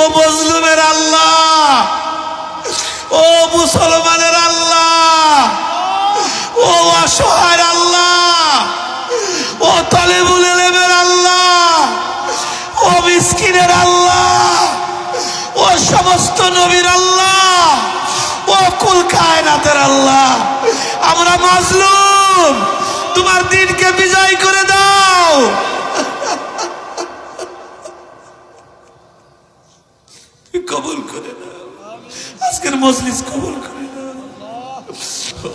ও মজলুমের আল্লাহ, ও মুসলমানের আল্লাহ, ও অসহায়ের আল্লাহ, ও তালেবুল ইলমের আল্লাহ, ও মিসকিনের আল্লাহ, ও সমস্ত নবীর আল্লাহ, ও কুল কায়নাতের আল্লাহ, আমরা মাজলুম, তোমার দিনকে বিজয় করে দাও। কবুল করে দাও, আজকের মজলিস কবুল করে দাও।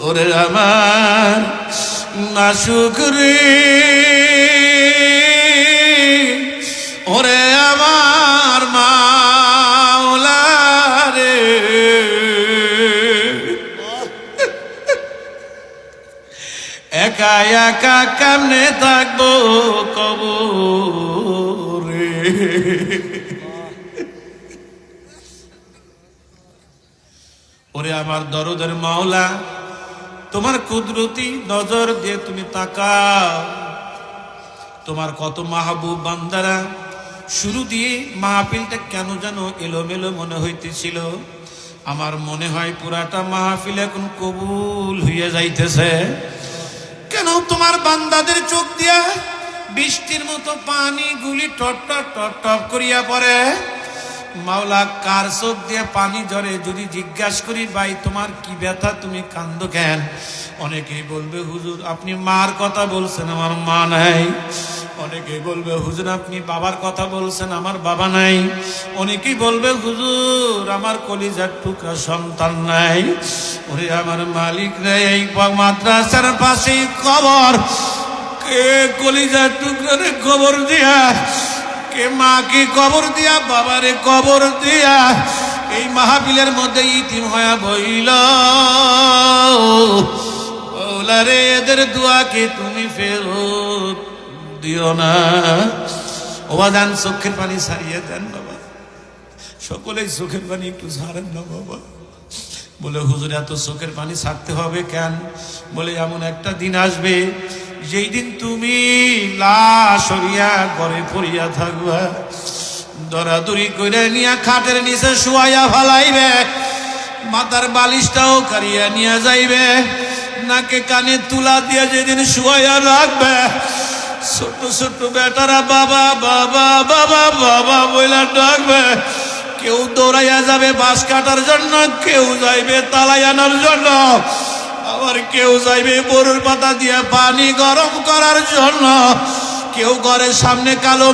ওরে আমার নাশুকরি, ওরে আমার মাওলা রে, একা একা কেমনে থাকবো কবরে। ওরে আমার দরদের মাওলা, তোমার কুদরতি নজর দিয়ে তুমি তাকাও। তোমার কত মাহবুব বান্দারা, শুরু দিয়ে মাহফিলটা কেন যেন এলোমেলো মনে হইতেছিল, আমার মনে হয় পুরাটা মাহফিল এখন কবুল হইয়া যাইতেছে। কেন তোমার বান্দাদের চোখ দিয়া বৃষ্টির মতো পানি গুলি টপ টপ টপ টপ করিয়া পড়ে। মাওলা, কার চোখ দিয়ে পানি ঝরে যদি জিজ্ঞাসা করি, ভাই তোমার কি ব্যথা, তুমি কান্দো কেন? অনেকেই বলবে হুজুর আপনি মার কথা বলছেন, আমার মা নাই। অনেকেই বলবে হুজুর আপনি বাবার কথা বলছেন, আমার বাবা নাই। অনেকেই বলবে হুজুর আমার কলিজার টুকরা সন্তান নাই। ওরে আমার মালিক রে, এই মাদ্রাসার পাশেই কবর, কে কলিজার টুকরা রে কবর দিয়া, কে মাকে কবর দিয়া, বাবারে কবর দিয়া এই মাহফিলের মধ্যে ইতিম হয়ে বইল। ওলা রে, এদের দোয়াকে তুমি ফেরত দিও না। ওয়াদান চোখের পানি ছাড়িয়ে দেন বাবা, সকলেই চোখের পানি একটু ছাড়েন না বাবা। বলে হুজুর এত চোখের পানি ছাড়তে হবে কেন? বলে এমন একটা দিন আসবে যেই দিন তুমি লাশ হইয়া ঘরে পড়িয়া থাকবা, দরাদরি করে নিয়া খাটের নিচে শুয়াইয়া ফালাইবে, মাথার বালিশটাও কারিয়া নিয়ে যাইবে, নাকে কানে তুলা দিয়ে যেদিন শুয়াইয়া রাখবে, ছোট্ট ছোট্ট বেটারা বাবা বাবা বাবা বাবা বইলা ডাকবে। কেউ দৌড়াইয়া যাবে বাঁশ কাটার জন্য, কেউ যাইবে তালাই আনার জন্য, আবার কেউ যাইবে বরুর পাতা দিয়ে পানি গরম করার জন্য, কেউ ঘরের সামনে কালো